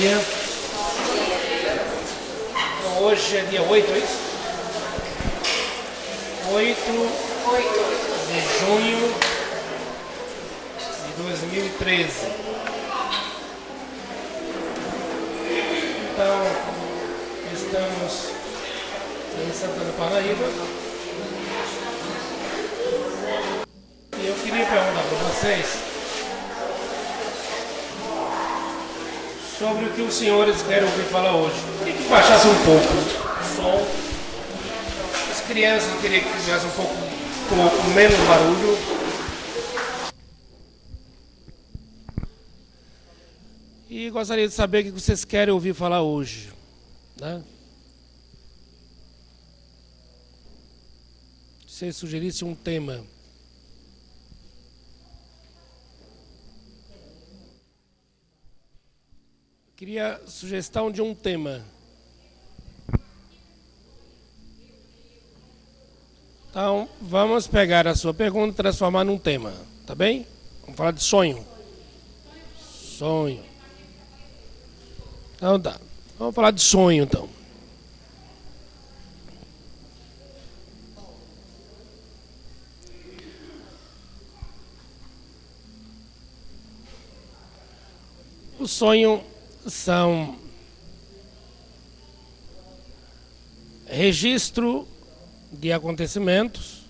dia. Então, hoje é dia 8, é isso? 8 de junho de 2013. Então, estamos em Santana, Paraíba. E eu queria perguntar para vocês sobre o que os senhores querem ouvir falar hoje. Queria que baixasse um pouco o som. As crianças eu queria que fizessem um pouco menos barulho. E gostaria de saber o que vocês querem ouvir falar hoje, né? Se vocês sugerissem um tema. Queria sugestão de um tema. Então, vamos pegar a sua pergunta e transformar num tema, tá bem? Vamos falar de sonho. Sonho. Então tá. Vamos falar de sonho, então. O sonho são registro de acontecimentos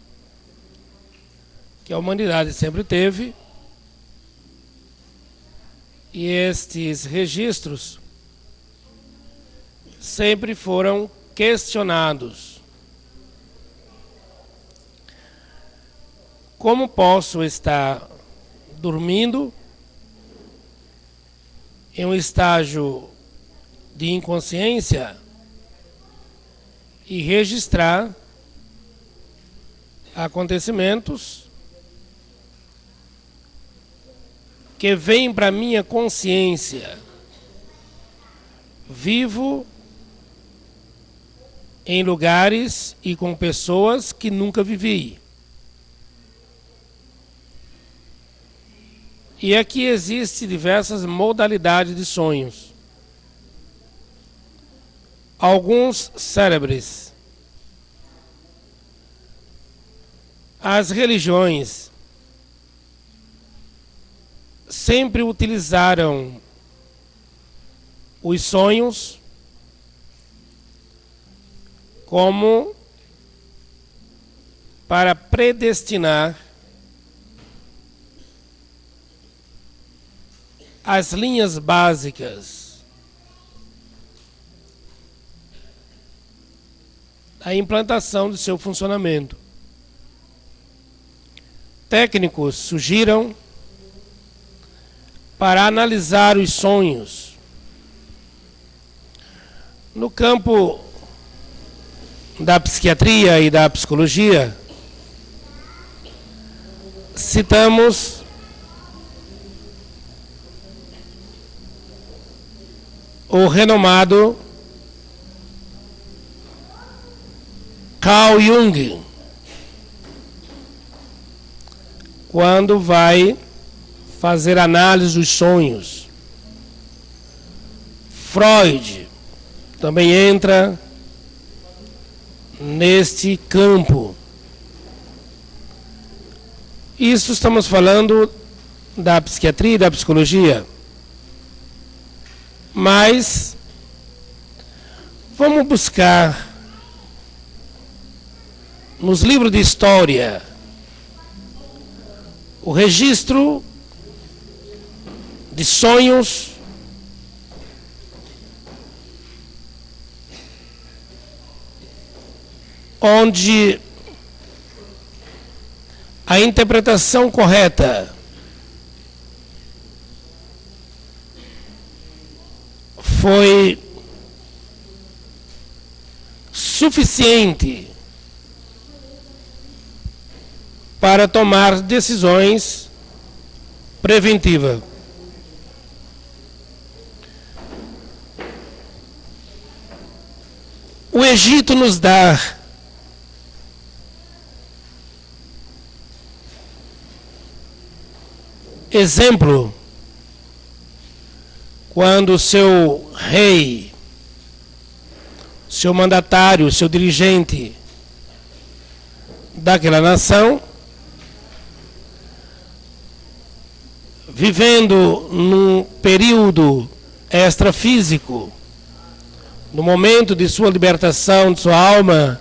que a humanidade sempre teve, e estes registros sempre foram questionados. Como posso estar dormindo em um estágio de inconsciência e registrar acontecimentos que vêm para minha consciência vivo em lugares e com pessoas que nunca vivi. E aqui existem diversas modalidades de sonhos. Alguns célebres. As religiões sempre utilizaram os sonhos como para predestinar as linhas básicas da implantação do seu funcionamento. Técnicos surgiram para analisar os sonhos. No campo da psiquiatria e da psicologia, citamos o renomado Carl Jung, quando vai fazer análise dos sonhos. Freud também entra neste campo. Isso estamos falando da psiquiatria e da psicologia. Mas vamos buscar nos livros de história o registro de sonhos onde a interpretação correta foi suficiente para tomar decisões preventivas. O Egito nos dá exemplo quando o seu rei, seu mandatário, seu dirigente daquela nação, vivendo num período extrafísico, no momento de sua libertação de sua alma,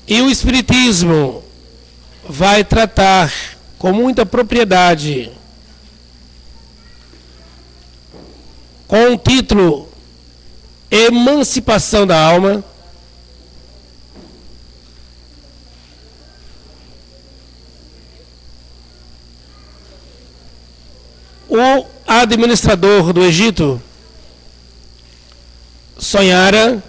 e o Espiritismo vai tratar com muita propriedade, com o título Emancipação da Alma, o administrador do Egito sonhara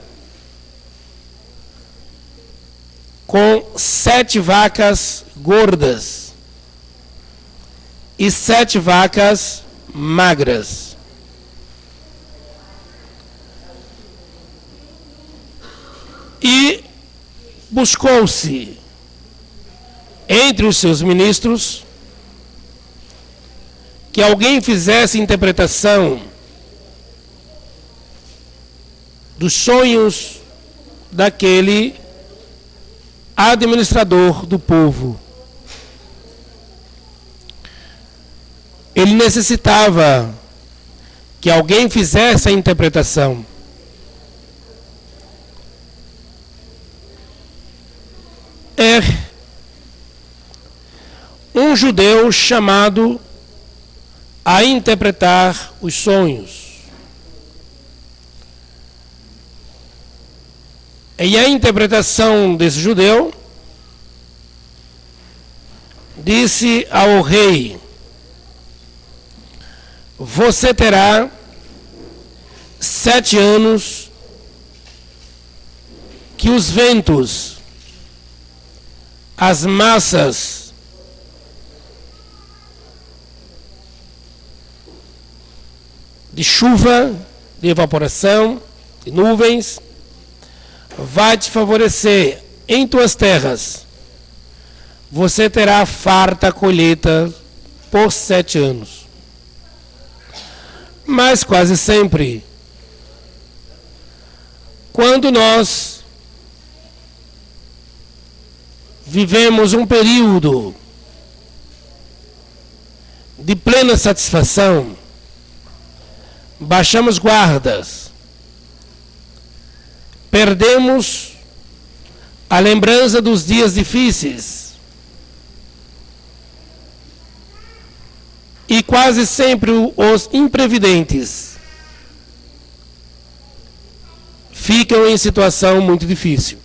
com 7 vacas gordas e 7 vacas magras. E buscou-se entre os seus ministros que alguém fizesse interpretação dos sonhos daquele administrador do povo. Ele necessitava que alguém fizesse a interpretação. É um judeu chamado a interpretar os sonhos. E a interpretação desse judeu disse ao rei: você terá 7 anos que os ventos, as massas de chuva, de evaporação, de nuvens, vai te favorecer em tuas terras. Você terá farta colheita por 7 anos. Mas quase sempre, quando nós vivemos um período de plena satisfação, baixamos guardas, perdemos a lembrança dos dias difíceis e quase sempre os imprevidentes ficam em situação muito difícil.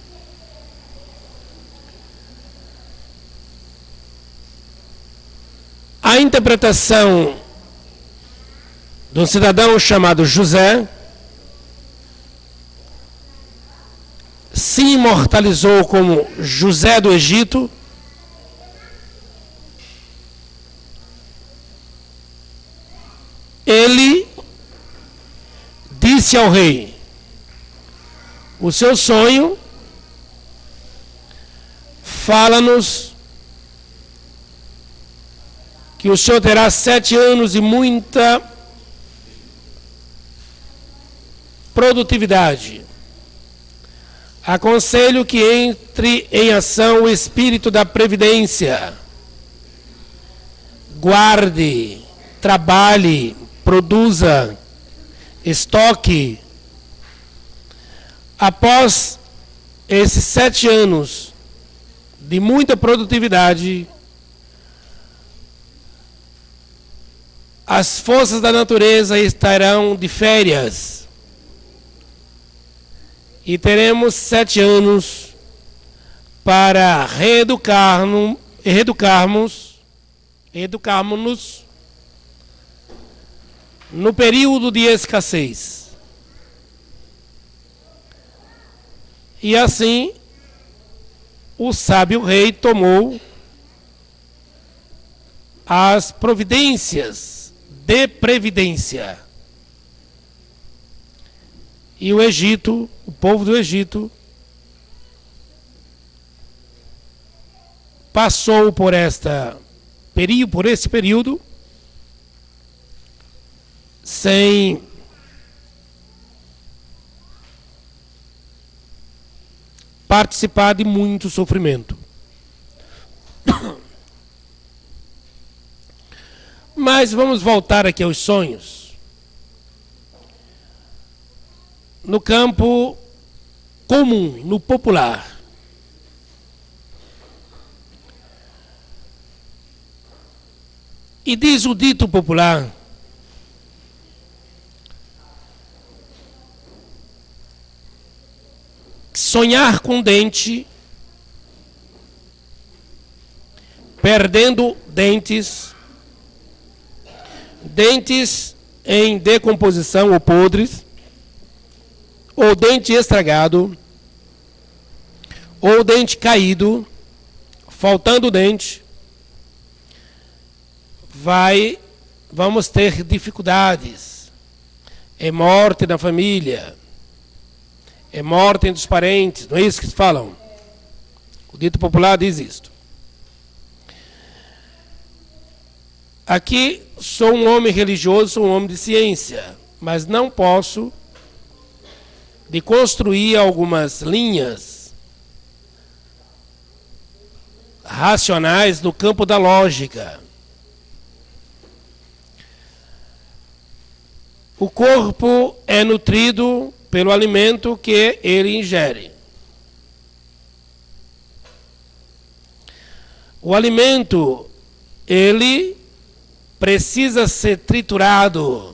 A interpretação de um cidadão chamado José se imortalizou como José do Egito. Ele disse ao rei: o seu sonho fala-nos que o senhor terá 7 anos de muita produtividade. Aconselho que entre em ação o espírito da previdência. Guarde, trabalhe, produza, estoque. Após esses 7 anos de muita produtividade, as forças da natureza estarão de férias. E teremos 7 anos para reeducarmos-nos no período de escassez. E assim, o sábio rei tomou as providências de previdência. E o Egito, o povo do Egito, passou por esse período sem participar de muito sofrimento. Mas vamos voltar aqui aos sonhos. No campo comum, no popular. E diz o dito popular: sonhar com dente, perdendo dentes, dentes em decomposição ou podres, ou dente estragado, ou dente caído, faltando dente, vamos ter dificuldades. É morte na família, é morte entre os parentes, não é isso que se falam? O dito popular diz isto. Aqui sou um homem religioso, sou um homem de ciência, mas não posso de construir algumas linhas racionais no campo da lógica. O corpo é nutrido pelo alimento que ele ingere. O alimento, ele precisa ser triturado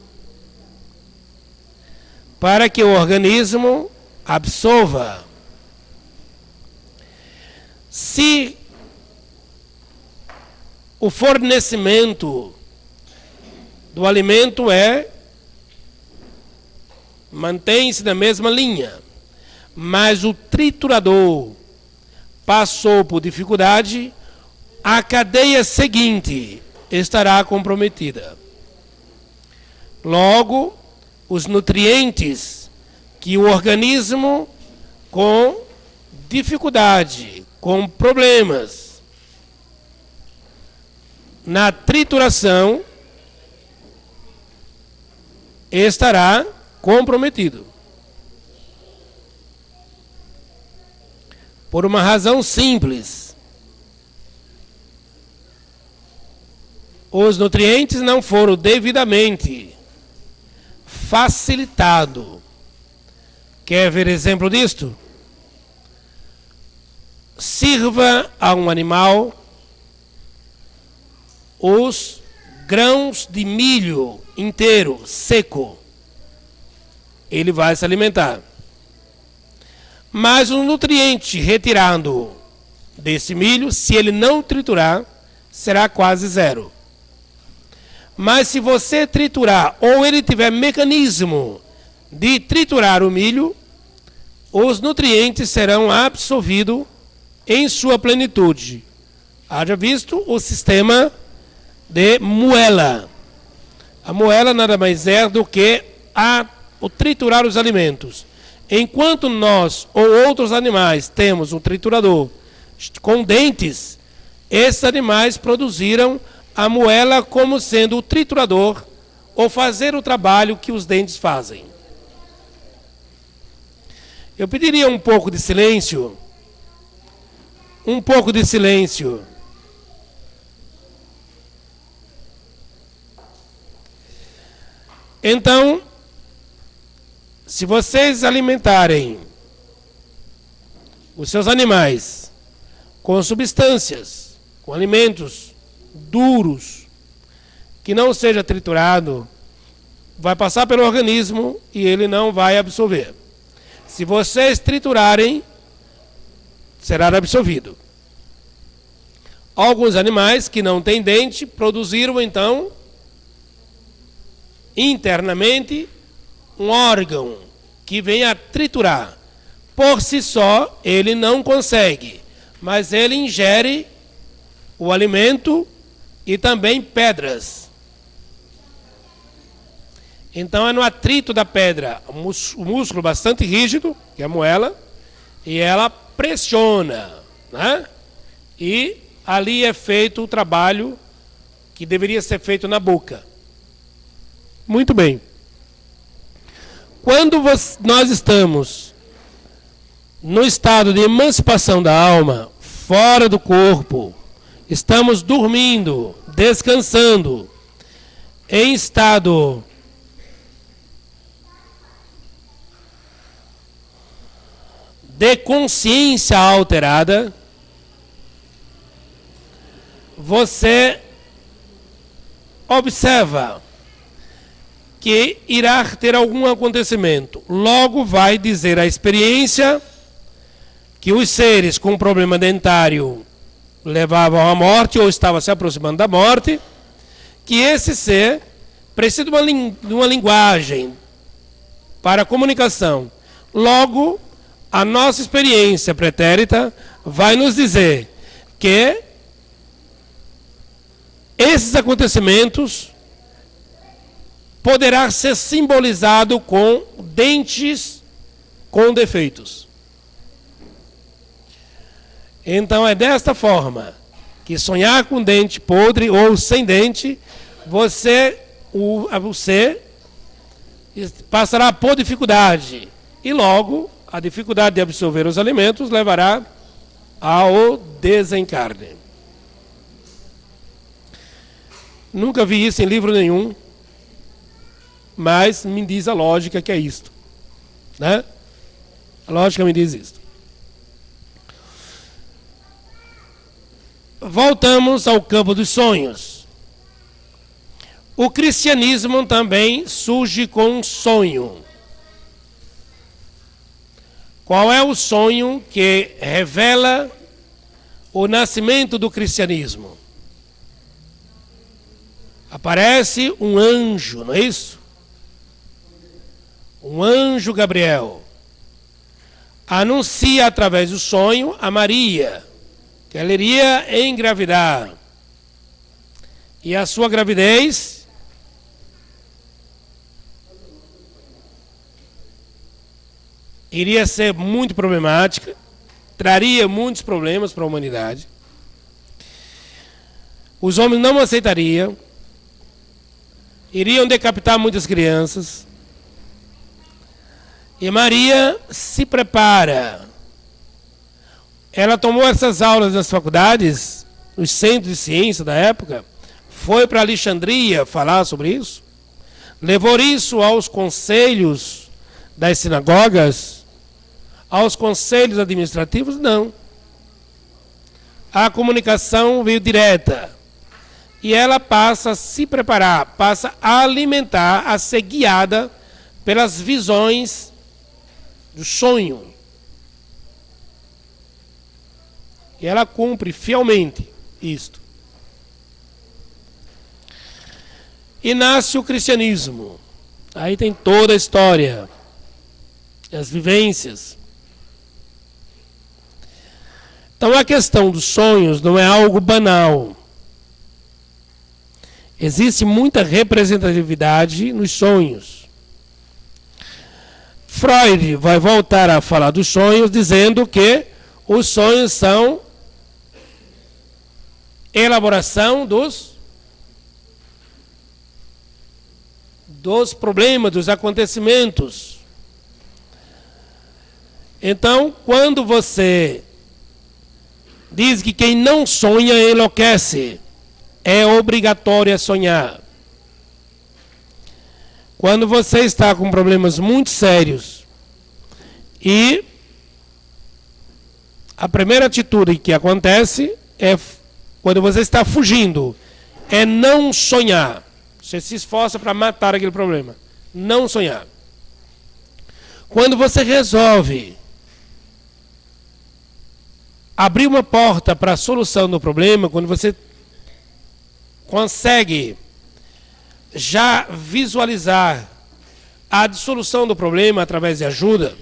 para que o organismo absorva. Se o fornecimento do alimento mantém-se na mesma linha, mas o triturador passou por dificuldade, a cadeia seguinte estará comprometida. Logo, os nutrientes que o organismo com dificuldade, com problemas na trituração, estará comprometido. Por uma razão simples. Os nutrientes não foram devidamente facilitados. Quer ver exemplo disto? Sirva a um animal os grãos de milho inteiro, seco. Ele vai se alimentar. Mas o nutriente retirado desse milho, se ele não triturar, será quase zero. Mas se você triturar, ou ele tiver mecanismo de triturar o milho, os nutrientes serão absorvidos em sua plenitude. Haja visto o sistema de moela. A moela nada mais é do que o triturar os alimentos. Enquanto nós ou outros animais temos um triturador com dentes, esses animais produziram a moela como sendo o triturador ou fazer o trabalho que os dentes fazem. Eu pediria um pouco de silêncio. Um pouco de silêncio. Então, se vocês alimentarem os seus animais com substâncias, com alimentos duros, que não seja triturado, vai passar pelo organismo e ele não vai absorver. Se vocês triturarem, será absorvido. Alguns animais que não têm dente produziram então internamente um órgão que vem a triturar. Por si só, ele não consegue, mas ele ingere o alimento e também pedras. Então é no atrito da pedra, o músculo bastante rígido, que é a moela, e ela pressiona, né? E ali é feito o trabalho que deveria ser feito na boca. Muito bem. Quando nós estamos no estado de emancipação da alma, fora do corpo, estamos dormindo, descansando, em estado de consciência alterada, você observa que irá ter algum acontecimento. Logo vai dizer a experiência que os seres com problema dentário levavam à morte ou estavam se aproximando da morte, que esse ser precisa de uma linguagem para comunicação. Logo, a nossa experiência pretérita vai nos dizer que esses acontecimentos poderá ser simbolizado com dentes com defeitos. Então é desta forma que sonhar com dente podre ou sem dente, você passará por dificuldade. E logo, a dificuldade de absorver os alimentos levará ao desencarne. Nunca vi isso em livro nenhum, mas me diz a lógica que é isto, né? A lógica me diz isto. Voltamos ao campo dos sonhos. O cristianismo também surge com um sonho. Qual é o sonho que revela o nascimento do cristianismo? Aparece um anjo, não é isso? Um anjo Gabriel anuncia através do sonho a Maria que ela iria engravidar. E a sua gravidez iria ser muito problemática, traria muitos problemas para a humanidade. Os homens não aceitariam, iriam decapitar muitas crianças. E Maria se prepara. Ela tomou essas aulas nas faculdades, nos centros de ciência da época, foi para Alexandria falar sobre isso, levou isso aos conselhos das sinagogas, aos conselhos administrativos, não. A comunicação veio direta. E ela passa a se preparar, passa a alimentar, a ser guiada pelas visões do sonho. E ela cumpre fielmente isto. E nasce o cristianismo. Aí tem toda a história, as vivências. Então a questão dos sonhos não é algo banal. Existe muita representatividade nos sonhos. Freud vai voltar a falar dos sonhos dizendo que os sonhos são elaboração dos problemas, dos acontecimentos. Então, quando você diz que quem não sonha enlouquece, é obrigatório sonhar. Quando você está com problemas muito sérios e a primeira atitude que acontece é, quando você está fugindo, é não sonhar. Você se esforça para matar aquele problema. Não sonhar. Quando você resolve abrir uma porta para a solução do problema, quando você consegue já visualizar a dissolução do problema através de ajuda,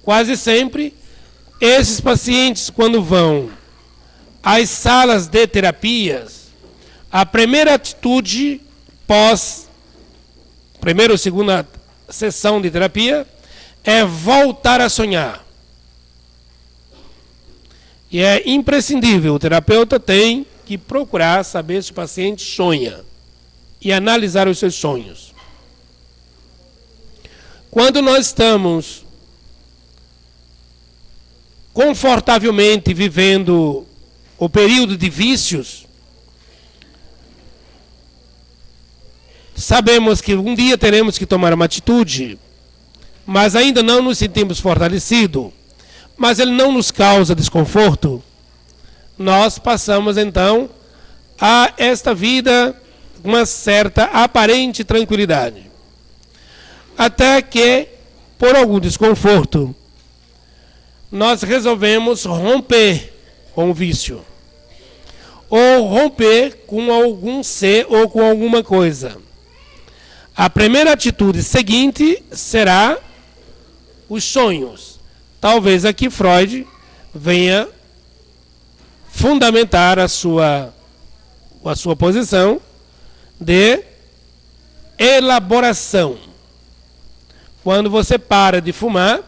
quase sempre esses pacientes, quando vão às salas de terapias, a primeira atitude primeira ou segunda sessão de terapia é voltar a sonhar. E é imprescindível, o terapeuta tem que procurar saber se o paciente sonha e analisar os seus sonhos. Quando nós estamos confortavelmente vivendo o período de vícios, sabemos que um dia teremos que tomar uma atitude, mas ainda não nos sentimos fortalecidos, mas ele não nos causa desconforto. Nós passamos então a esta vida uma certa aparente tranquilidade. Até que, por algum desconforto, nós resolvemos romper com o vício. Ou romper com algum ser ou com alguma coisa. A primeira atitude seguinte será os sonhos. Talvez aqui Freud venha fundamentar a sua posição de elaboração. Quando você para de fumar,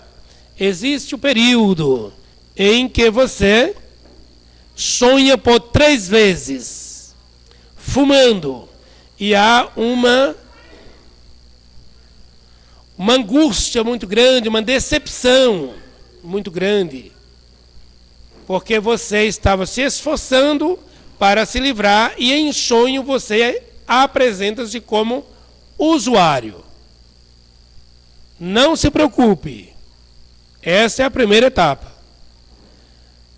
existe o período em que você sonha por 3 vezes, fumando, e há uma angústia muito grande, uma decepção muito grande, porque você estava se esforçando para se livrar e em sonho você apresenta-se como usuário. Não se preocupe. Essa é a primeira etapa.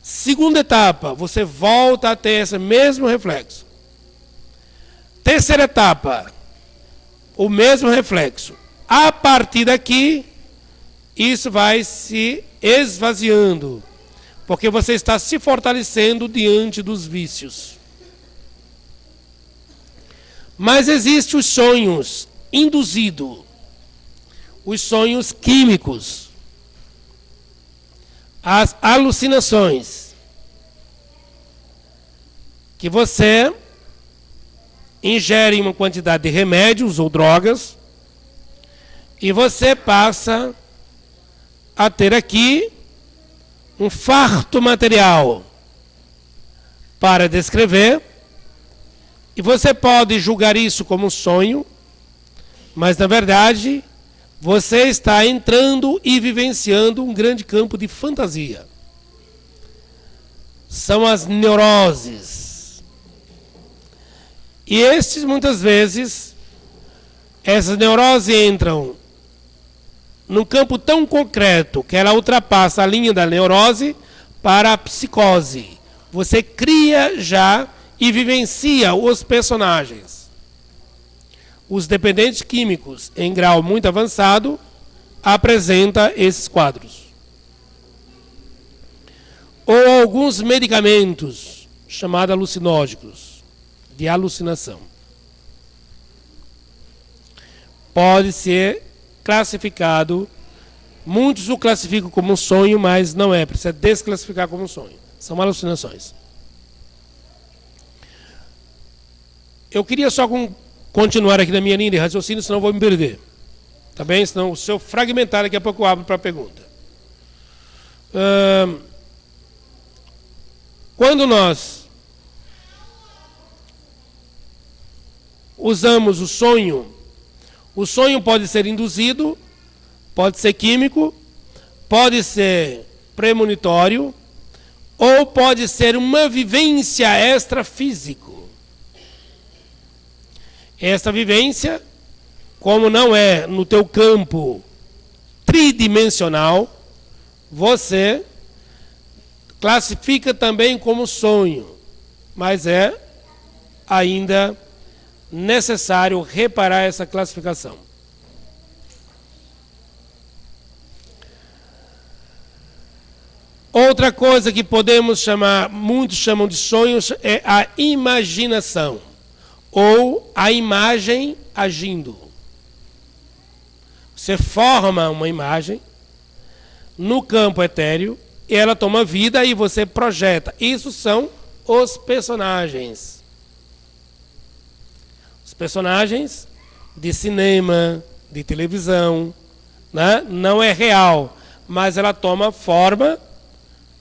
Segunda etapa, você volta a ter esse mesmo reflexo. Terceira etapa, o mesmo reflexo. A partir daqui, isso vai se esvaziando, porque você está se fortalecendo diante dos vícios. Mas existem os sonhos induzidos, os sonhos químicos, as alucinações, que você ingere uma quantidade de remédios ou drogas e você passa a ter aqui um farto material para descrever, e você pode julgar isso como um sonho, mas na verdade você está entrando e vivenciando um grande campo de fantasia. São as neuroses. E estes, muitas vezes, essas neuroses entram num campo tão concreto que ela ultrapassa a linha da neurose para a psicose. Você cria já e vivencia os personagens. Os dependentes químicos, em grau muito avançado, apresentam esses quadros. Ou alguns medicamentos, chamados alucinógenos, de alucinação. Pode ser classificado, muitos o classificam como um sonho, mas não é, precisa desclassificar como um sonho. São alucinações. Eu queria só continuar aqui na minha linha de raciocínio, senão eu vou me perder. Tá bem? Senão, se eu fragmentar, daqui a pouco eu abro para a pergunta. Quando nós usamos o sonho pode ser induzido, pode ser químico, pode ser premonitório, ou pode ser uma vivência extrafísico. Esta vivência, como não é no teu campo tridimensional, você classifica também como sonho, mas é ainda necessário reparar essa classificação. Outra coisa que podemos chamar, muitos chamam de sonhos, é a imaginação, ou a imagem agindo. Você forma uma imagem no campo etéreo, e ela toma vida e você projeta. Isso são os personagens. Os personagens de cinema, de televisão, né? Não é real, mas ela toma forma,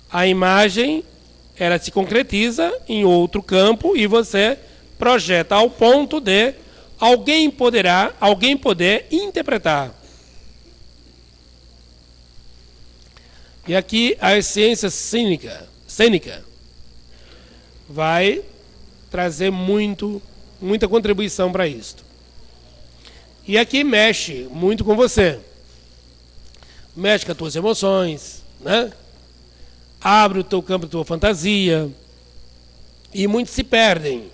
a imagem, ela se concretiza em outro campo e você projeta ao ponto de alguém poder interpretar. E aqui a ciência cênica vai trazer muita contribuição para isto. E aqui mexe muito com você. Mexe com as tuas emoções, né? Abre o teu campo da tua fantasia. E muitos se perdem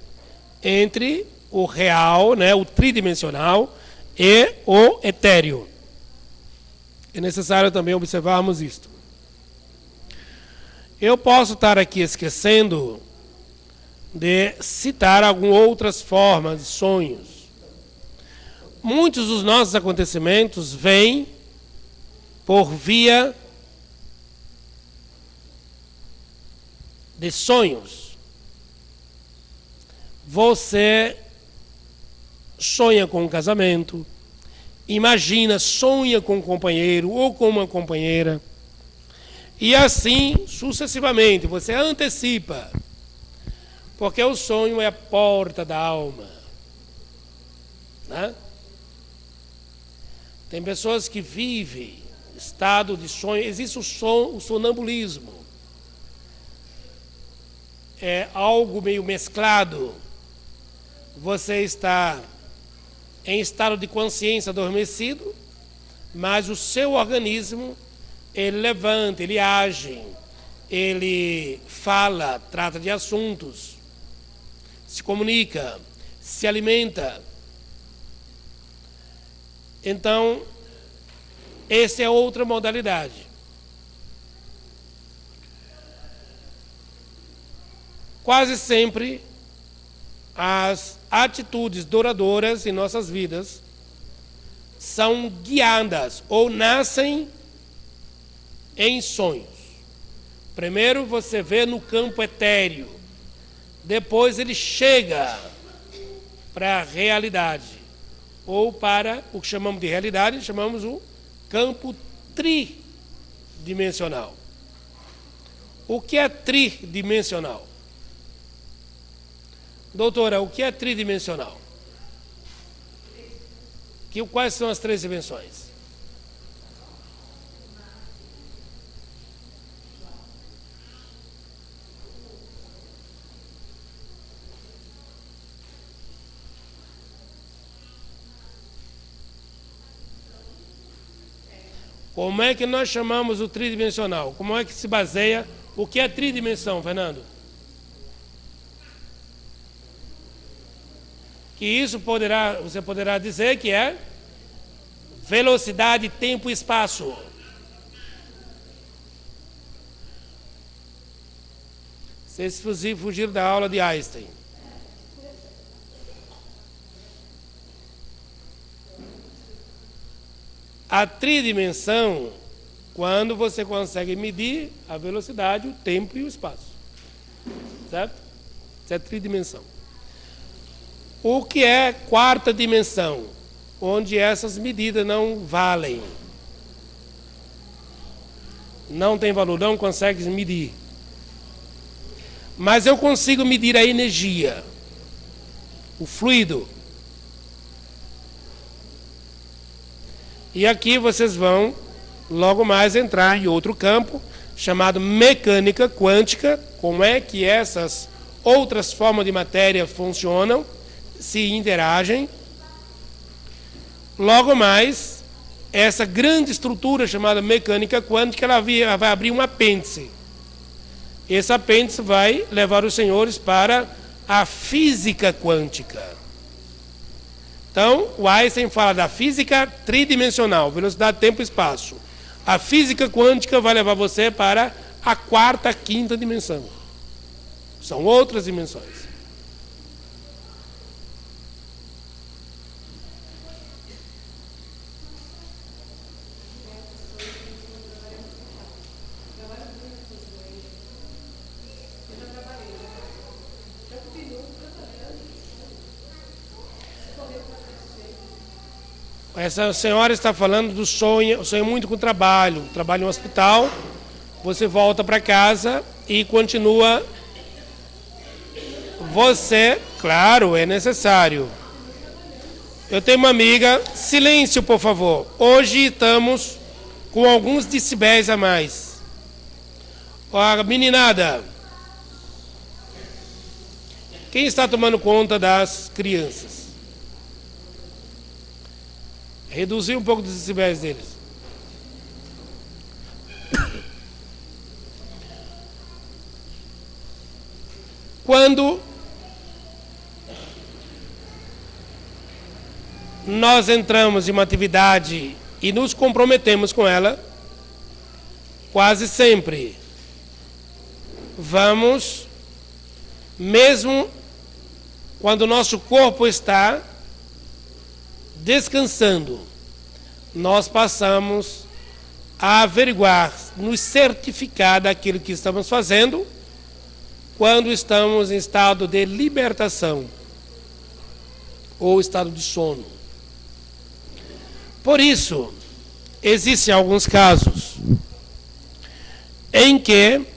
entre o real, né, o tridimensional, e o etéreo. É necessário também observarmos isto. Eu posso estar aqui esquecendo de citar algumas outras formas de sonhos. Muitos dos nossos acontecimentos vêm por via de sonhos. Você sonha com um casamento, imagina, sonha com um companheiro ou com uma companheira, e assim sucessivamente, você antecipa, porque o sonho é a porta da alma, né? Tem pessoas que vivem estado de sonho, existe o sonambulismo, é algo meio mesclado, você está em estado de consciência adormecido, mas o seu organismo, ele levanta, ele age, ele fala, trata de assuntos, se comunica, se alimenta. Então, essa é outra modalidade. Quase sempre, as atitudes duradouras em nossas vidas são guiadas ou nascem em sonhos. Primeiro você vê no campo etéreo, depois ele chega para a realidade, ou para o que chamamos de realidade, chamamos o campo tridimensional. O que é tridimensional? Doutora, o que é tridimensional? Quais são as 3 dimensões? Como é que nós chamamos o tridimensional? Como é que se baseia? O que é tridimensão, Fernando? Que isso você poderá dizer que é velocidade, tempo e espaço. Vocês fugiram da aula de Einstein. A tridimensão, quando você consegue medir a velocidade, o tempo e o espaço. Certo? Isso é tridimensão. O que é 4ª dimensão? Onde essas medidas não valem. Não tem valor, não consegue medir. Mas eu consigo medir a energia, o fluido. E aqui vocês vão logo mais entrar em outro campo, chamado mecânica quântica, como é que essas outras formas de matéria funcionam, se interagem. Logo mais, essa grande estrutura chamada mecânica quântica, ela vai abrir um apêndice. Esse apêndice vai levar os senhores para a física quântica. Então, o Einstein fala da física tridimensional, velocidade, tempo e espaço. A física quântica vai levar você para a 4ª, 5ª dimensão. São outras dimensões. Essa senhora está falando do sonho muito com trabalho em um hospital, você volta para casa e continua. Você, claro, é necessário. Eu tenho uma amiga, silêncio por favor, hoje estamos com alguns decibéis a mais. A meninada, quem está tomando conta das crianças? Reduzir um pouco dos decibéis deles. Quando nós entramos em uma atividade e nos comprometemos com ela, quase sempre vamos, mesmo quando o nosso corpo está descansando, nós passamos a averiguar, nos certificar daquilo que estamos fazendo, quando estamos em estado de libertação ou estado de sono. Por isso, existem alguns casos em que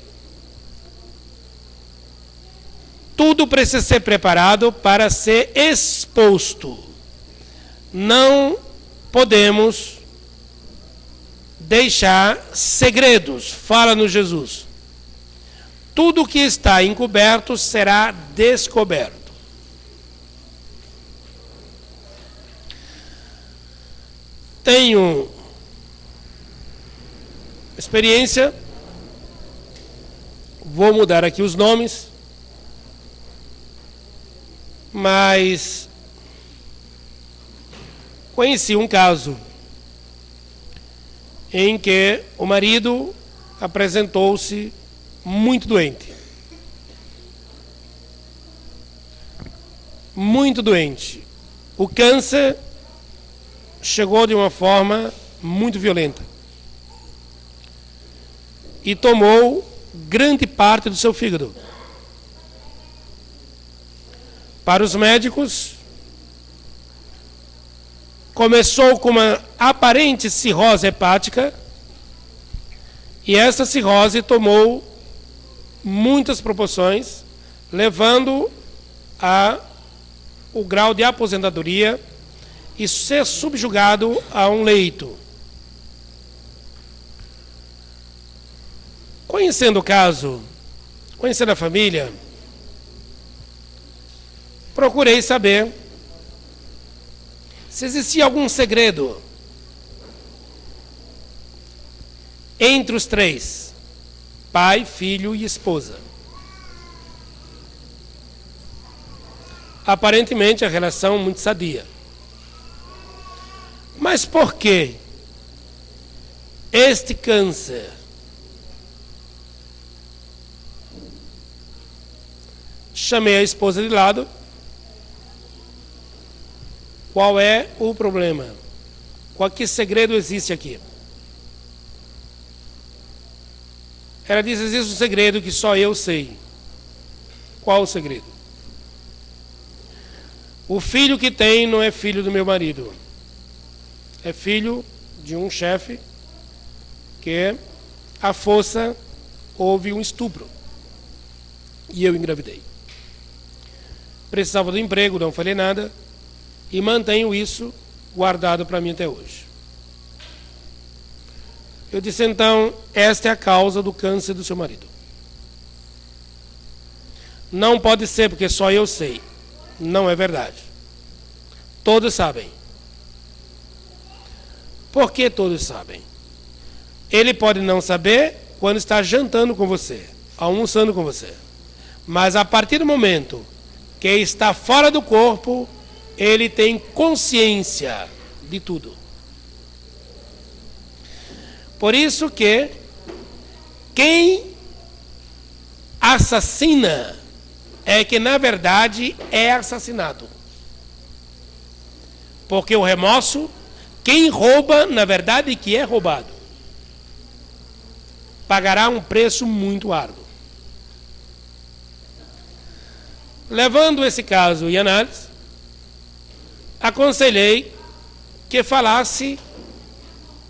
tudo precisa ser preparado para ser exposto. Não podemos deixar segredos. Fala-nos Jesus. Tudo que está encoberto será descoberto. Tenho experiência, vou mudar aqui os nomes, mas conheci um caso em que o marido apresentou-se muito doente. Muito doente. O câncer chegou de uma forma muito violenta e tomou grande parte do seu fígado. Para os médicos, começou com uma aparente cirrose hepática e essa cirrose tomou muitas proporções, levando a o grau de aposentadoria e ser subjugado a um leito. Conhecendo o caso, conhecendo a família, procurei saber se existia algum segredo entre os três, pai, filho e esposa. Aparentemente a relação muito sadia. Mas por que este câncer? Chamei a esposa de lado. Qual é o problema? Qual que segredo existe aqui? Ela diz: existe um segredo que só eu sei. Qual o segredo? O filho que tem não é filho do meu marido. É filho de um chefe que à força houve um estupro. E eu engravidei. Precisava do emprego, não falei nada. E mantenho isso guardado para mim até hoje. Eu disse: então, esta é a causa do câncer do seu marido. Não pode ser porque só eu sei. Não é verdade. Todos sabem. Por que todos sabem? Ele pode não saber quando está jantando com você, almoçando com você. Mas a partir do momento que está fora do corpo, ele tem consciência de tudo. Por isso que quem assassina é que na verdade é assassinado. Porque o remorso, quem rouba, na verdade que é roubado, pagará um preço muito árduo. Levando esse caso em análise, aconselhei que falasse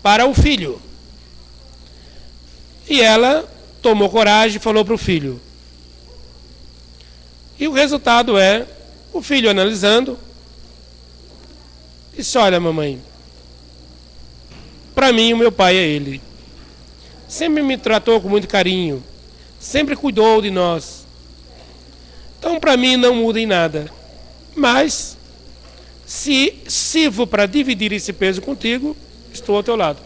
para o filho. E ela tomou coragem e falou para o filho. E o resultado é, o filho analisando, disse: olha, mamãe, para mim o meu pai é ele. Sempre me tratou com muito carinho, sempre cuidou de nós. Então, para mim, não muda em nada. Mas, se sirvo para dividir esse peso contigo, estou ao teu lado.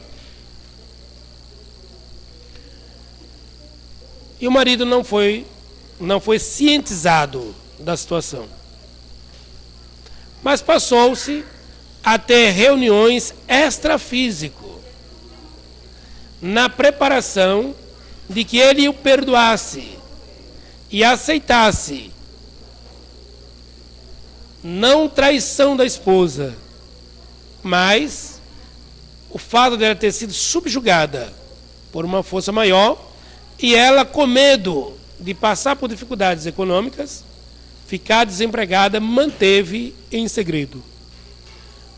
E o marido não foi cientizado da situação. Mas passou-se a ter reuniões extrafísico na preparação de que ele o perdoasse e aceitasse não traição da esposa, mas o fato dela ter sido subjugada por uma força maior e ela, com medo de passar por dificuldades econômicas, ficar desempregada, manteve em segredo.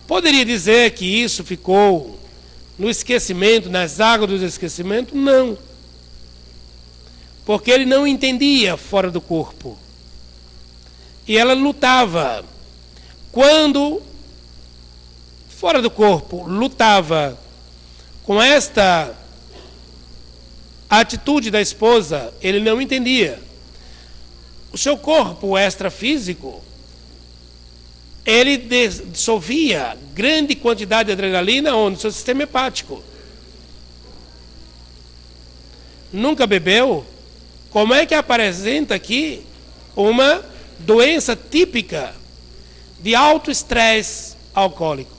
Poderia dizer que isso ficou no esquecimento, nas águas do esquecimento? Não. Porque ele não entendia fora do corpo. E ela lutava. Quando, fora do corpo, lutava com esta atitude da esposa, ele não entendia. O seu corpo extrafísico, ele dissolvia grande quantidade de adrenalina onde? No seu sistema hepático. Nunca bebeu? Como é que apresenta aqui uma doença típica de alto estresse alcoólico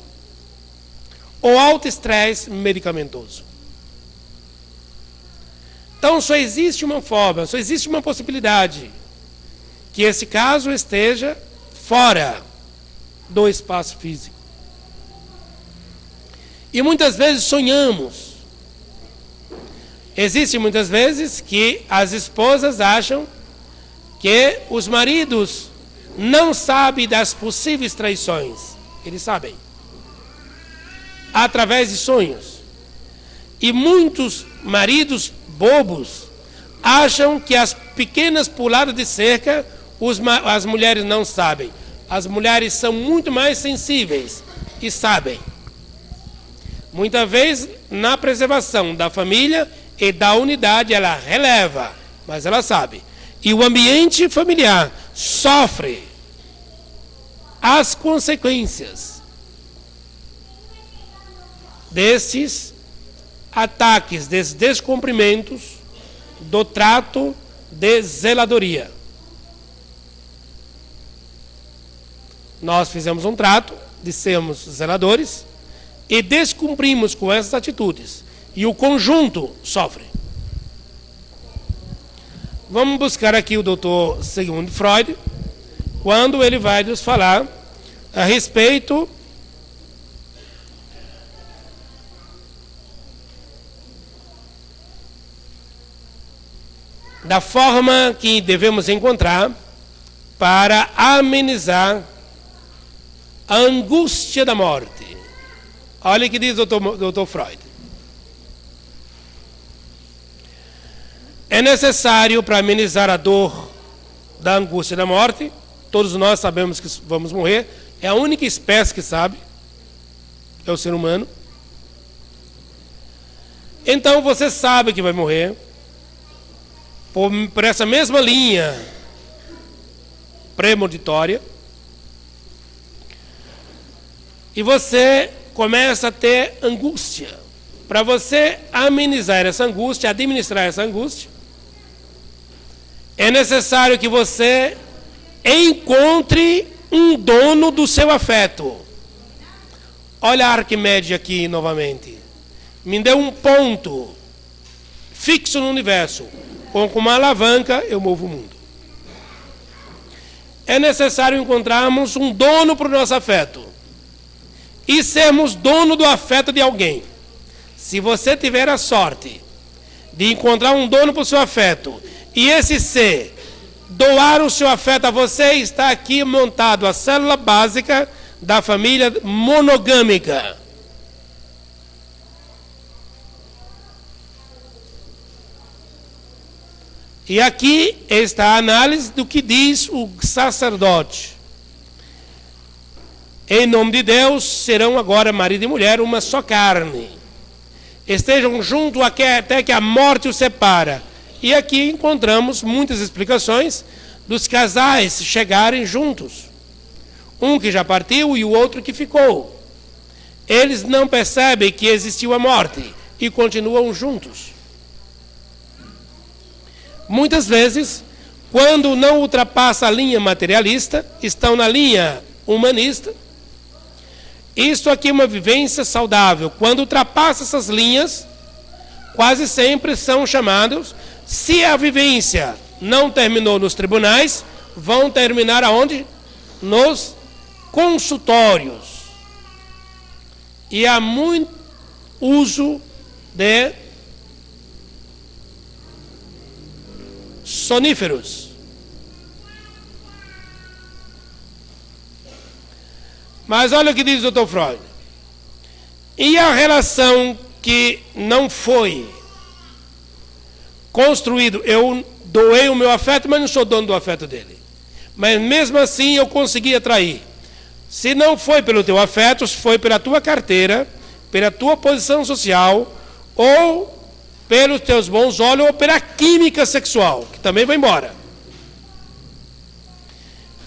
ou alto estresse medicamentoso? Então só existe uma forma, só existe uma possibilidade, que esse caso esteja fora do espaço físico. E muitas vezes sonhamos. Existe muitas vezes que as esposas acham que os maridos não sabem das possíveis traições. Eles sabem. Através de sonhos. E muitos maridos bobos acham que as pequenas puladas de cerca as mulheres não sabem. As mulheres são muito mais sensíveis e sabem. Muitas vezes, na preservação da família e da unidade, ela releva, mas ela sabe. E o ambiente familiar sofre as consequências desses ataques, desses descumprimentos do trato de zeladoria. Nós fizemos um trato de sermos zeladores e descumprimos com essas atitudes. E o conjunto sofre. Vamos buscar aqui o Dr. Sigmund Freud, quando ele vai nos falar a respeito da forma que devemos encontrar para amenizar a angústia da morte. Olha o que diz o Dr. Freud. É necessário, para amenizar a dor da angústia da morte, todos nós sabemos que vamos morrer, é a única espécie que sabe, é o ser humano. Então você sabe que vai morrer, por essa mesma linha premonitória, e você começa a ter angústia. Para você amenizar essa angústia, administrar essa angústia, é necessário que você encontre um dono do seu afeto. Olha a Arquimedes aqui novamente. Me deu um ponto fixo no universo. Com uma alavanca eu movo o mundo. É necessário encontrarmos um dono para o nosso afeto. E sermos dono do afeto de alguém. Se você tiver a sorte de encontrar um dono para o seu afeto, e esse ser doar o seu afeto a você, está aqui montado a célula básica da família monogâmica. E aqui está a análise do que diz o sacerdote. Em nome de Deus, serão agora marido e mulher uma só carne. Estejam juntos até que a morte os separa. E aqui encontramos muitas explicações dos casais chegarem juntos. Um que já partiu e o outro que ficou. Eles não percebem que existiu a morte e continuam juntos. Muitas vezes, quando não ultrapassa a linha materialista, estão na linha humanista. Isso aqui é uma vivência saudável. Quando ultrapassa essas linhas, quase sempre são chamados, se a vivência não terminou nos tribunais, vão terminar aonde? Nos consultórios. E há muito uso de soníferos. Mas olha o que diz o Dr. Freud. E a relação que não foi construído, eu doei o meu afeto, mas não sou dono do afeto dele. Mas mesmo assim eu consegui atrair. Se não foi pelo teu afeto, foi pela tua carteira, pela tua posição social, ou pelos teus bons olhos, ou pela química sexual, que também vai embora.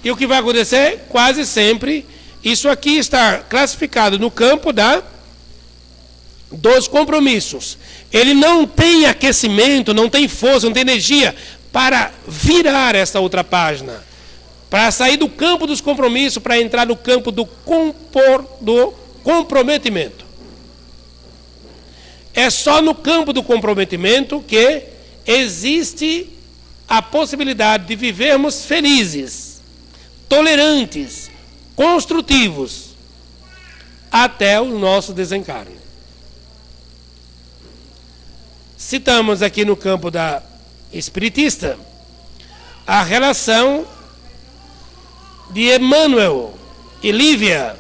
E o que vai acontecer? Quase sempre, isso aqui está classificado no campo dos compromissos. Ele não tem aquecimento, não tem força, não tem energia para virar essa outra página, para sair do campo dos compromissos, para entrar no campo do comprometimento. É só no campo do comprometimento que existe a possibilidade de vivermos felizes, tolerantes, construtivos, até o nosso desencarne. Citamos aqui no campo da espiritista a relação de Emmanuel e Lívia,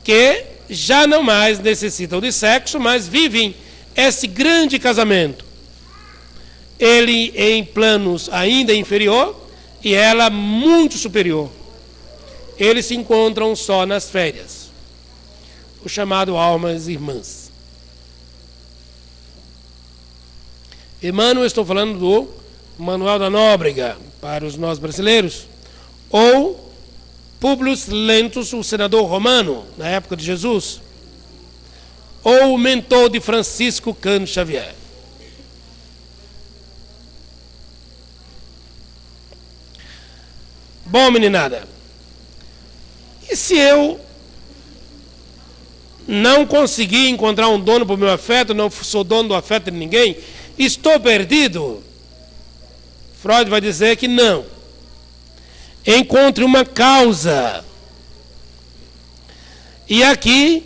que já não mais necessitam de sexo, mas vivem esse grande casamento. Ele em planos ainda inferior e ela muito superior. Eles se encontram só nas férias. O chamado almas irmãs. Emmanuel, estou falando do Manuel da Nóbrega, para os nós brasileiros, ou Publius Lentulus, o senador romano, na época de Jesus, ou o mentor de Francisco Cândido Xavier. Bom, meninada, e se eu não conseguir encontrar um dono para o meu afeto, não sou dono do afeto de ninguém, estou perdido? Freud vai dizer que não. Encontre uma causa. E aqui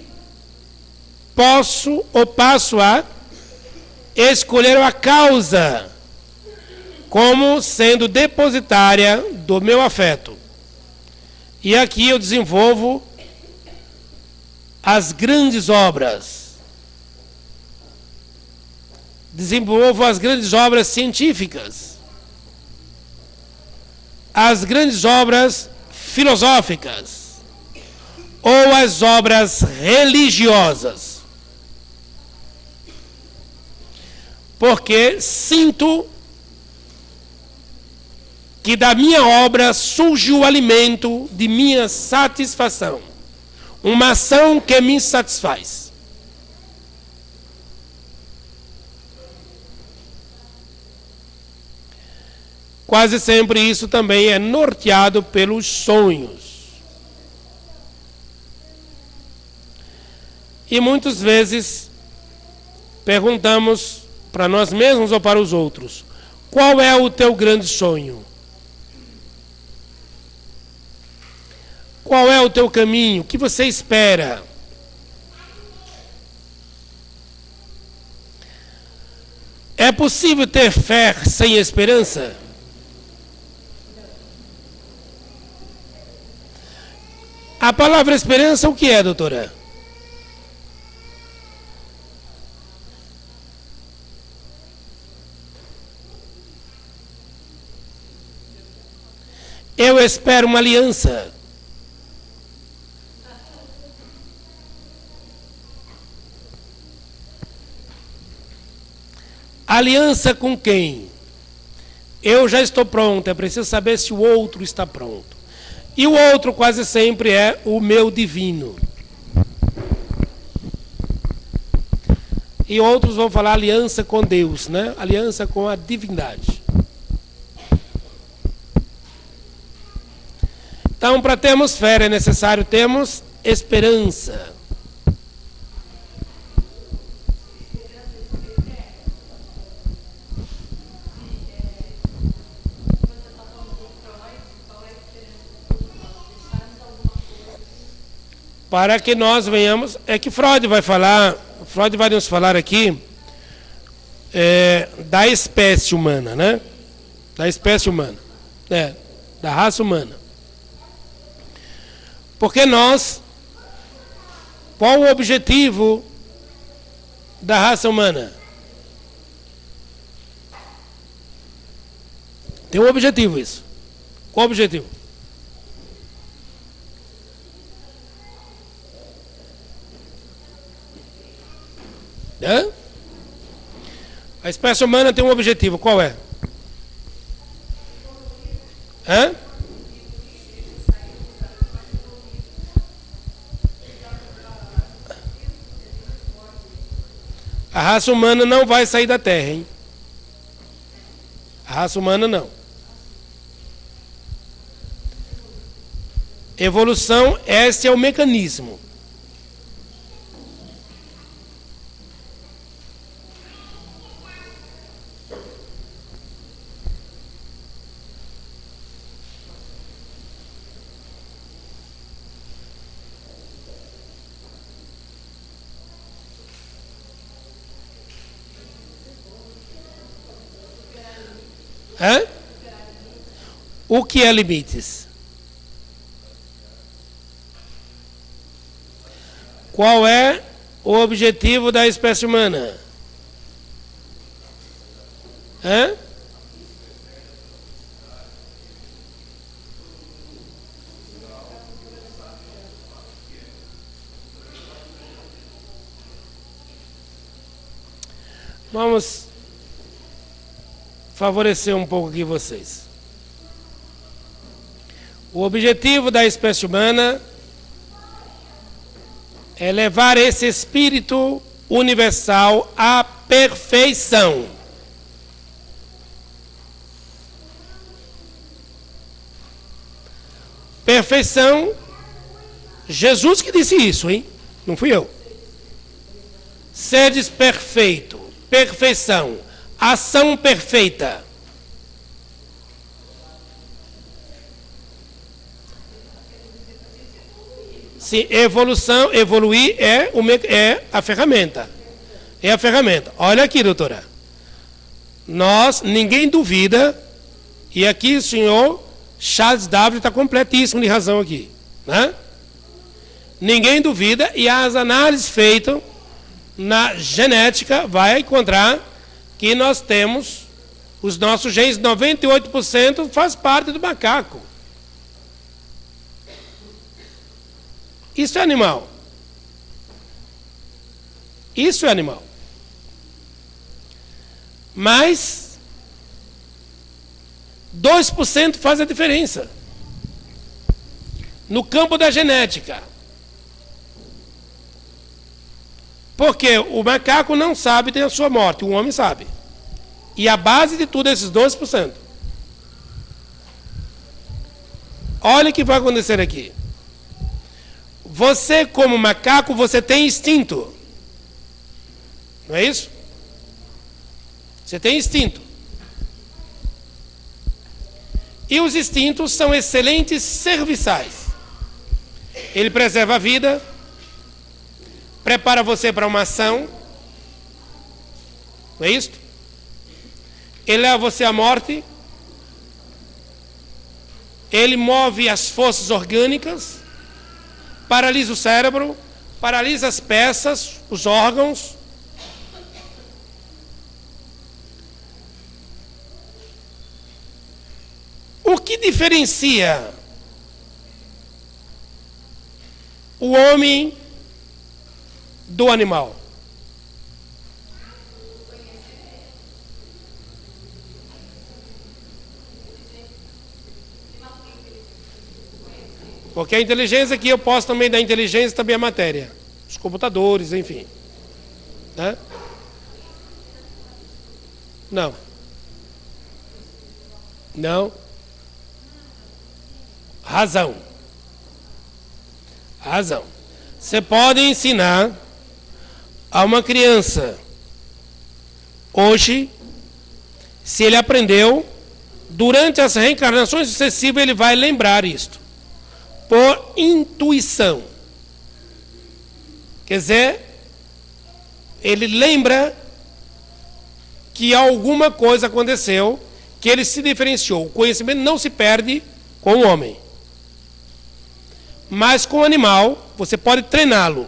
passo a escolher a causa como sendo depositária do meu afeto. E aqui eu desenvolvo as grandes obras. Desenvolvo as grandes obras científicas, as grandes obras filosóficas, ou as obras religiosas. Porque sinto que da minha obra surge o alimento de minha satisfação, uma ação que me satisfaz. Quase sempre isso também é norteado pelos sonhos. E muitas vezes perguntamos para nós mesmos ou para os outros: qual é o teu grande sonho? Qual é o teu caminho? O que você espera? É possível ter fé sem esperança? A palavra esperança, o que é, doutora? Eu espero uma aliança. A Aliança com quem? Eu já estou pronto, é preciso saber se o outro está pronto. E o outro quase sempre é o meu divino. E outros vão falar aliança com Deus, né? Aliança com a divindade. Então, para termos fé, é necessário termos esperança. Para que nós venhamos... É que Freud vai nos falar aqui da espécie humana, né? Da espécie humana. Da raça humana. Porque nós... Qual o objetivo da raça humana? Tem um objetivo isso. Qual o objetivo? A espécie humana tem um objetivo, qual é? A raça humana não vai sair da Terra, hein? A raça humana não. Evolução, esse é o mecanismo. O que é limites? Qual é o objetivo da espécie humana? Vamos favorecer um pouco aqui vocês. O objetivo da espécie humana é levar esse espírito universal à perfeição. Perfeição, Jesus que disse isso, hein? Não fui eu. Sedes perfeito, perfeição, ação perfeita. Sim, evolução, evoluir é a ferramenta. É a ferramenta. Olha aqui, doutora. Ninguém duvida, e aqui o senhor Charles W. está completíssimo de razão aqui. Né? Ninguém duvida, e as análises feitas na genética vai encontrar que nós temos os nossos genes, 98% faz parte do macaco. Isso é animal. Isso é animal. Mas 2% faz a diferença. No campo da genética. Porque o macaco não sabe ter a sua morte, o homem sabe. E a base de tudo é esses 2%. Olha o que vai acontecer aqui. Você, como macaco, você tem instinto. Não é isso? Você tem instinto. E os instintos são excelentes serviçais. Ele preserva a vida, prepara você para uma ação. Não é isso? Ele leva você à morte. Ele move as forças orgânicas, paralisa o cérebro, paralisa as peças, os órgãos. O que diferencia o homem do animal? Porque a inteligência aqui eu posso também dar inteligência também a matéria. Os computadores, enfim. Né? Não. Não. Razão. Razão. Você pode ensinar a uma criança hoje, se ele aprendeu, durante as reencarnações sucessivas ele vai lembrar isto. Por intuição. Quer dizer, ele lembra que alguma coisa aconteceu, que ele se diferenciou. O conhecimento não se perde com o homem. Mas com o animal, você pode treiná-lo.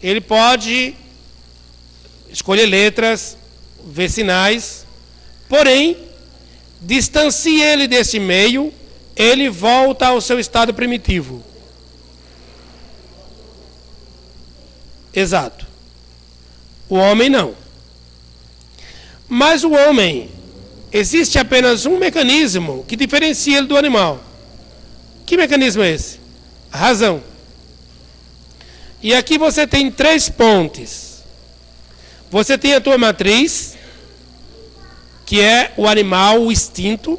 Ele pode escolher letras, ver sinais, porém, distancie ele desse meio, ele volta ao seu estado primitivo. Exato. O homem não. Mas o homem, existe apenas um mecanismo que diferencia ele do animal. Que mecanismo é esse? A razão. E aqui você tem 3 pontes. Você tem a tua matriz, que é o animal, o instinto.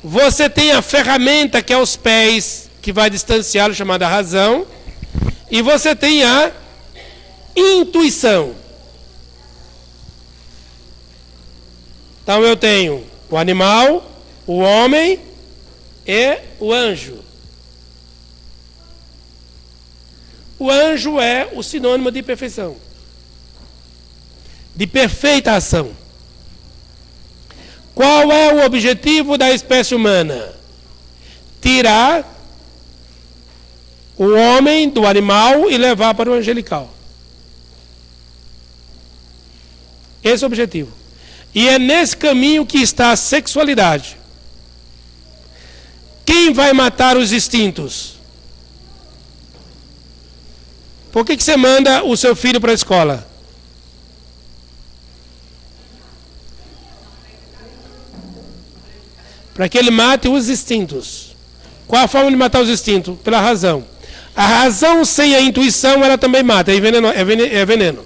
Você tem a ferramenta, que é os pés, que vai distanciá-lo, chamada razão. E você tem a intuição. Então eu tenho o animal, o homem e o anjo. O anjo é o sinônimo de perfeição, de perfeita ação. Qual é o objetivo da espécie humana? Tirar o homem do animal e levar para o angelical. Esse é o objetivo. E é nesse caminho que está a sexualidade. Quem vai matar os instintos? Por que você manda o seu filho para a escola? Para que ele mate os instintos. Qual a forma de matar os instintos? Pela razão. A razão sem a intuição, ela também mata, é veneno.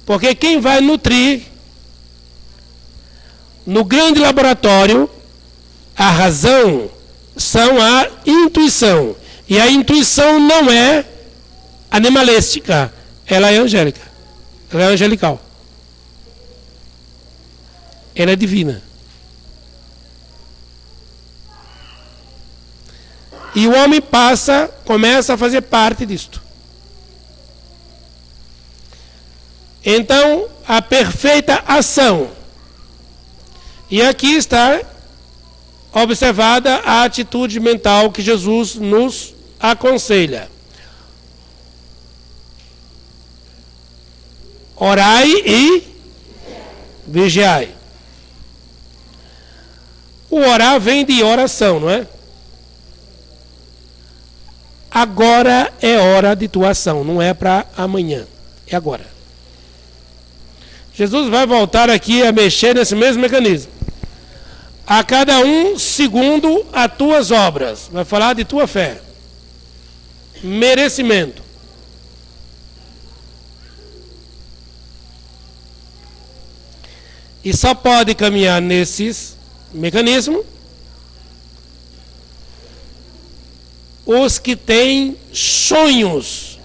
Porque quem vai nutrir no grande laboratório a razão são a intuição. E a intuição não é animalística, ela é angélica. Ela é angelical. Ela é divina. E o homem começa a fazer parte disto. Então, a perfeita ação. E aqui está observada a atitude mental que Jesus nos aconselha. Orai e vigiai. O orar vem de oração, não é? Agora é hora de tua ação, não é para amanhã, é agora. Jesus vai voltar aqui a mexer nesse mesmo mecanismo. A cada um segundo as tuas obras. Vai falar de tua fé. Merecimento. E só pode caminhar nesses mecanismos os que têm sonhos.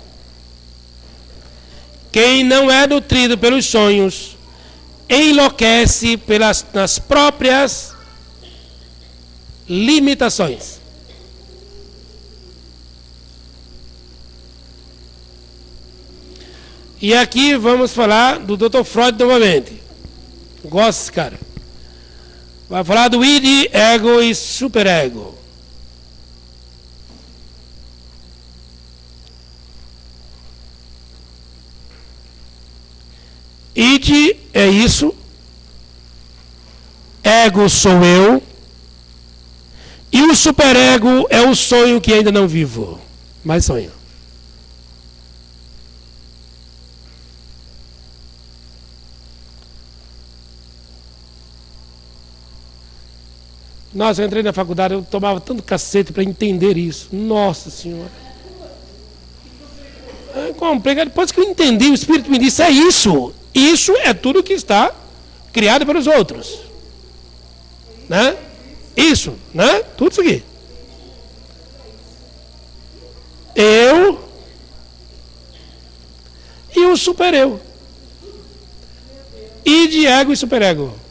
Quem não é nutrido pelos sonhos enlouquece nas próprias limitações. E aqui vamos falar do Dr. Freud novamente. Gosto desse cara. Vai falar do id, ego e superego. Id é isso, ego sou eu, e o superego é o sonho que ainda não vivo, mas sonho. Nossa, eu entrei na faculdade, eu tomava tanto cacete para entender isso. Nossa Senhora. É complicado. Depois que eu entendi, o Espírito me disse, é isso. Isso é tudo que está criado pelos outros. Né? Isso, né? Tudo isso aqui. Eu e o supereu. E de ego e superego.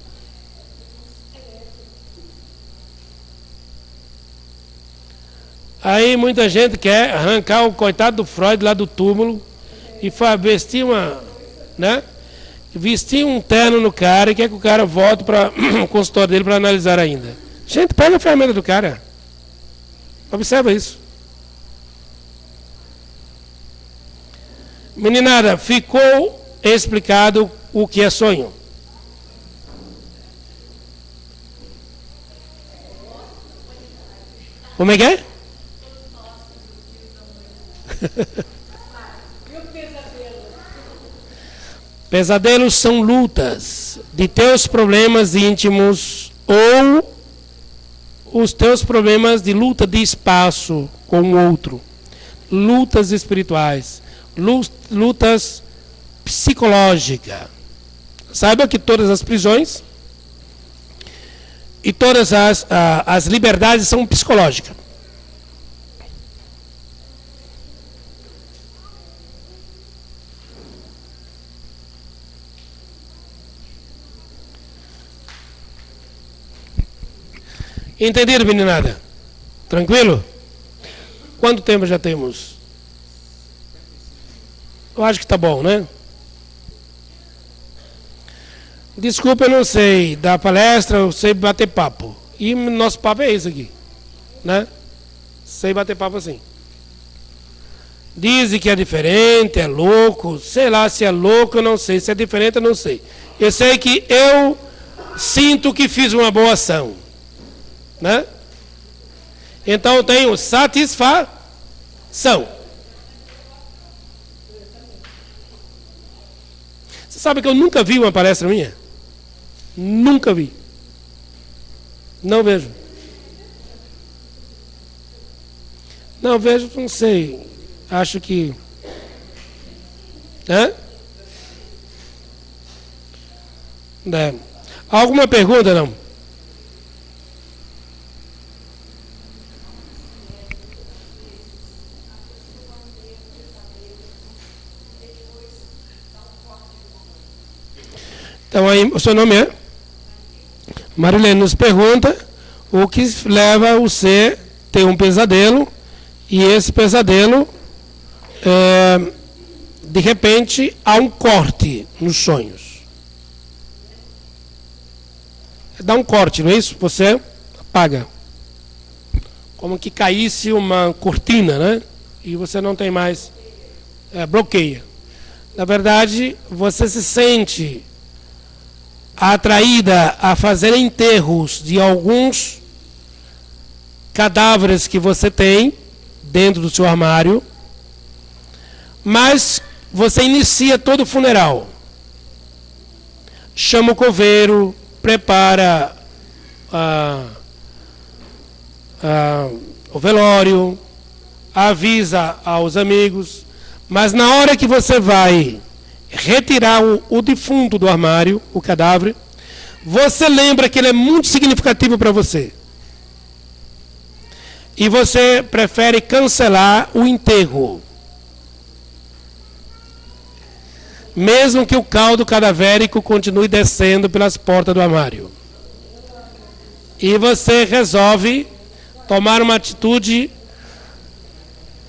Aí muita gente quer arrancar o coitado do Freud lá do túmulo e vestir né? Vestir um terno no cara e quer que o cara volte para o consultório dele para analisar ainda. Gente, pega a ferramenta do cara. Observa isso. Meninada, ficou explicado o que é sonho? Como é que é? Pesadelos são lutas de teus problemas íntimos ou os teus problemas de luta de espaço com o outro. Lutas espirituais, lutas psicológicas. Saiba que todas as prisões e todas as liberdades são psicológicas. Entenderam, meninada? Tranquilo? Quanto tempo já temos? Eu acho que tá bom, né? Desculpa, eu não sei dar palestra, eu sei bater papo. E nosso papo é esse aqui, né? Sei bater papo assim. Dizem que é diferente, é louco. Sei lá se é louco, eu não sei. Se é diferente, eu não sei. Eu sei que eu sinto que fiz uma boa ação. Né? Então eu tenho satisfação. Você sabe que eu nunca vi uma palestra minha? Nunca vi. Não vejo. Não vejo, não sei. Acho que... Hã? É. Alguma pergunta, não? Então aí, o seu nome é? Marilene nos pergunta o que leva você a ter um pesadelo e esse pesadelo, de repente, há um corte nos sonhos. Dá um corte, não é isso? Você apaga. Como que caísse uma cortina, né? E você não tem mais, bloqueia. Na verdade, você se sente atraída a fazer enterros de alguns cadáveres que você tem dentro do seu armário, mas você inicia todo o funeral. Chama o coveiro, prepara o velório, avisa aos amigos, mas na hora que você vai retirar o defunto do armário, o cadáver, você lembra que ele é muito significativo para você. E você prefere cancelar o enterro. Mesmo que o caldo cadavérico continue descendo pelas portas do armário. E você resolve tomar uma atitude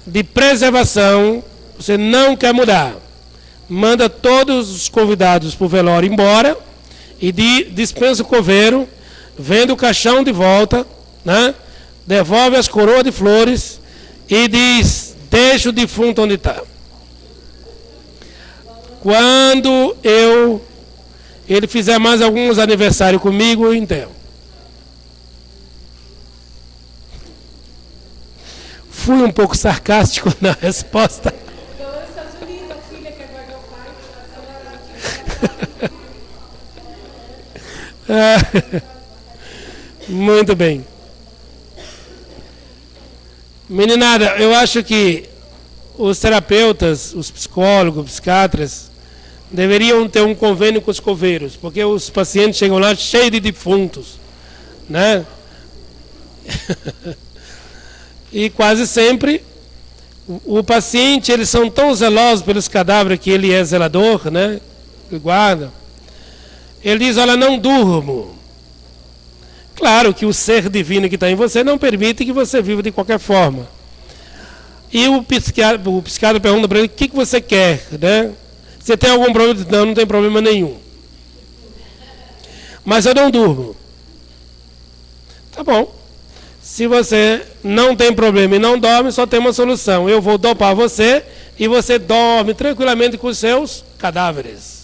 de preservação, você não quer mudar. Manda todos os convidados para o velório embora e dispensa o coveiro, vende o caixão de volta, né? Devolve as coroas de flores e diz, deixa o defunto onde está. Quando ele fizer mais alguns aniversários comigo, eu enterro. Fui um pouco sarcástico na resposta. Muito bem. Meninada, eu acho que os terapeutas, os psicólogos, psiquiatras, deveriam ter um convênio com os coveiros, porque os pacientes chegam lá cheios de defuntos, né? E quase sempre o paciente, eles são tão zelosos pelos cadáveres que ele é zelador, né? Ele guarda. Ele diz, olha, não durmo. Claro que o ser divino que está em você não permite que você viva de qualquer forma. E o psiquiatra pergunta para ele, o que você quer, né? Você tem algum problema? Não, não tem problema nenhum. Mas eu não durmo. Tá bom. Se você não tem problema e não dorme, só tem uma solução. Eu vou dopar você e você dorme tranquilamente com os seus cadáveres.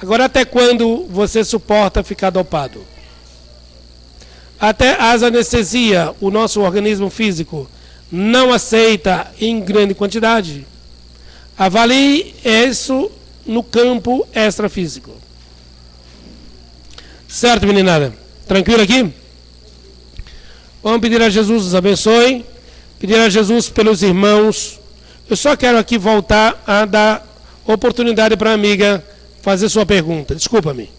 Agora, até quando você suporta ficar dopado? Até as anestesia, o nosso organismo físico não aceita em grande quantidade. Avalie isso no campo extrafísico. Certo, meninada? Tranquilo aqui? Vamos pedir a Jesus nos abençoe. Pedir a Jesus pelos irmãos. Eu só quero aqui voltar a dar oportunidade para a amiga fazer sua pergunta. Desculpa-me.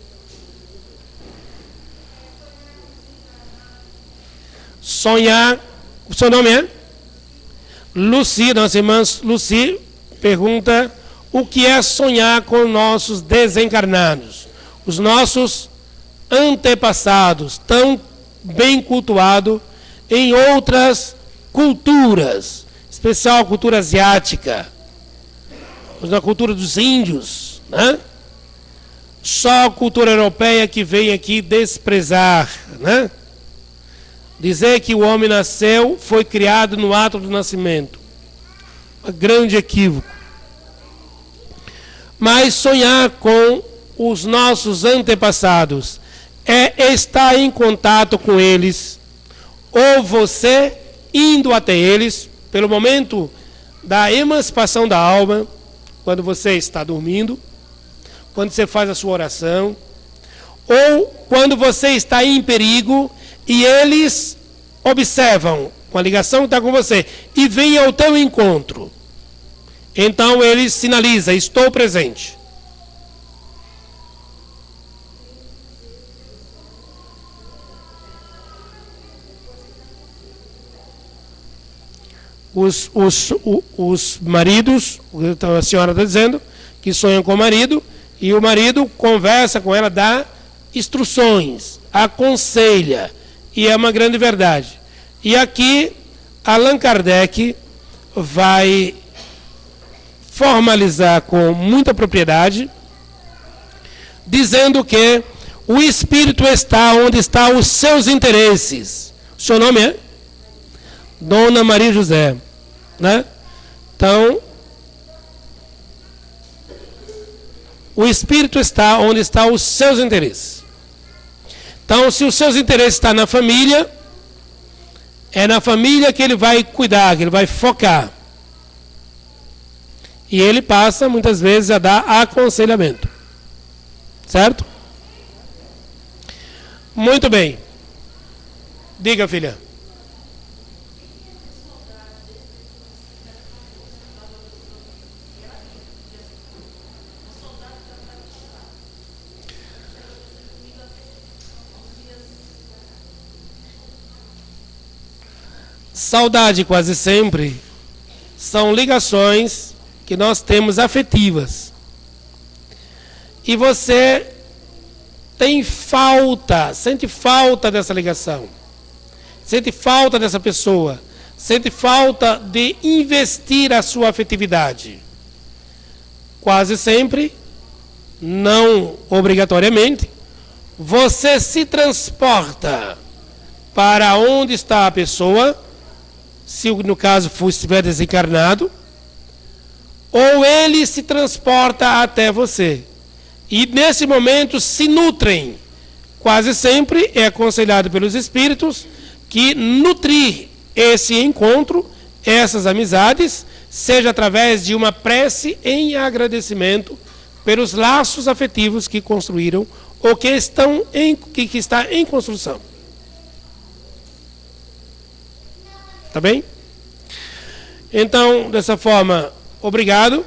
Sonhar. O seu nome é? Luci, nossa irmã Luci pergunta o que é sonhar com nossos desencarnados, os nossos antepassados, tão bem cultuados em outras culturas, especial a cultura asiática, na cultura dos índios, né? Só a cultura europeia que vem aqui desprezar, né? Dizer que o homem nasceu, foi criado no ato do nascimento. Um grande equívoco. Mas sonhar com os nossos antepassados é estar em contato com eles, ou você indo até eles, pelo momento da emancipação da alma, quando você está dormindo, quando você faz a sua oração, ou quando você está em perigo e eles observam com a ligação que está com você e vêm ao teu encontro. Então ele sinaliza, estou presente. Os maridos, a senhora está dizendo, que sonham com o marido, e o marido conversa com ela, dá instruções, aconselha, e é uma grande verdade. E aqui, Allan Kardec vai formalizar com muita propriedade, dizendo que o espírito está onde estão os seus interesses. O seu nome é? Dona Maria José, né? Então, o espírito está onde estão os seus interesses. Então, se os seus interesses estão na família, é na família que ele vai cuidar, que ele vai focar. E ele passa, muitas vezes, a dar aconselhamento. Certo? Muito bem. Diga, filha. Saudade, quase sempre, são ligações que nós temos afetivas. E você tem falta, sente falta dessa ligação. Sente falta dessa pessoa. Sente falta de investir a sua afetividade. Quase sempre, não obrigatoriamente, você se transporta para onde está a pessoa, se no caso estiver desencarnado, ou ele se transporta até você. E nesse momento se nutrem. Quase sempre é aconselhado pelos espíritos que nutrir esse encontro, essas amizades, seja através de uma prece em agradecimento pelos laços afetivos que construíram ou que está em construção. Tá bem? Então, dessa forma, obrigado.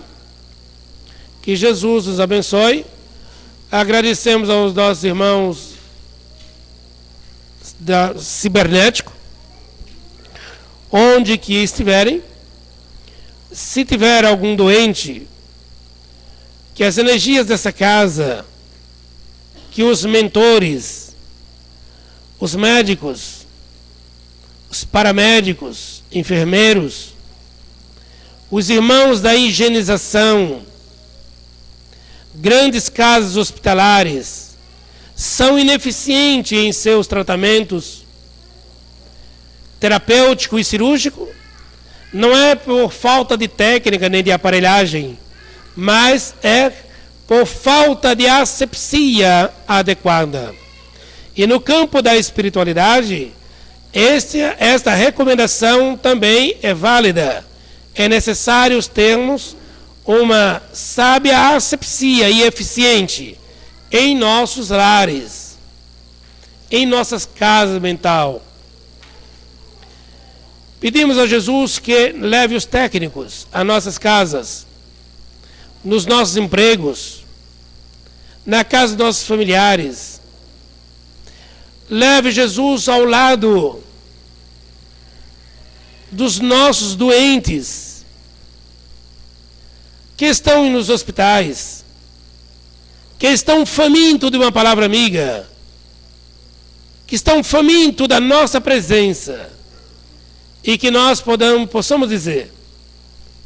Que Jesus nos abençoe. Agradecemos aos nossos irmãos da Cibernético, onde que estiverem. Se tiver algum doente, que as energias dessa casa, que os mentores, os médicos, os paramédicos, enfermeiros, os irmãos da higienização, grandes casas hospitalares, são ineficientes em seus tratamentos terapêutico e cirúrgico, não é por falta de técnica nem de aparelhagem, mas é por falta de asepsia adequada. E no campo da espiritualidade, esta recomendação também é válida. É necessário termos uma sábia asepsia e eficiente em nossos lares, em nossas casas mental. Pedimos a Jesus que leve os técnicos a nossas casas, nos nossos empregos, na casa dos nossos familiares. Leve Jesus ao lado dos nossos doentes que estão nos hospitais, que estão famintos de uma palavra amiga, que estão famintos da nossa presença, e que nós possamos dizer: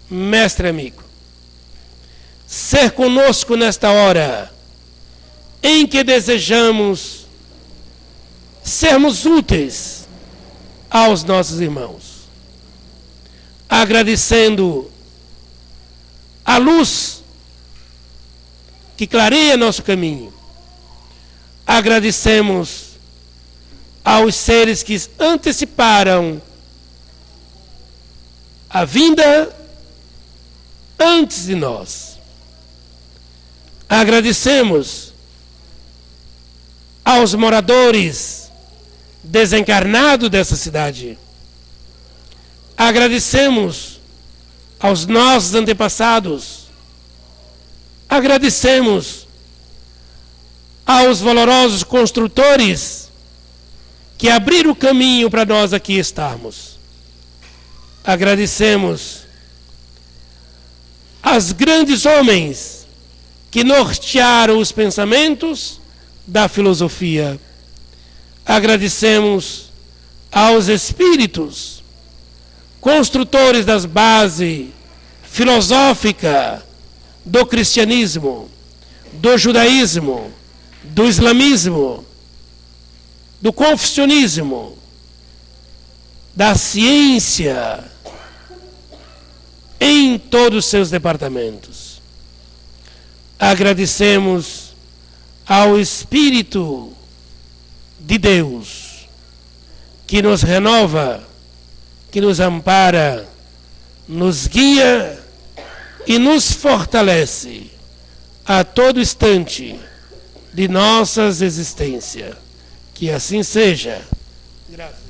mestre amigo, ser conosco nesta hora em que desejamos sermos úteis aos nossos irmãos, agradecendo a luz que clareia nosso caminho. Agradecemos aos seres que anteciparam a vinda antes de nós. Agradecemos aos moradores desencarnados dessa cidade. Agradecemos aos nossos antepassados. Agradecemos aos valorosos construtores que abriram o caminho para nós aqui estarmos. Agradecemos aos grandes homens que nortearam os pensamentos da filosofia. Agradecemos aos espíritos construtores das bases filosóficas do cristianismo, do judaísmo, do islamismo, do confucionismo, da ciência, em todos os seus departamentos. Agradecemos ao Espírito de Deus, que nos renova, que nos ampara, nos guia e nos fortalece a todo instante de nossas existências. Que assim seja. Graças.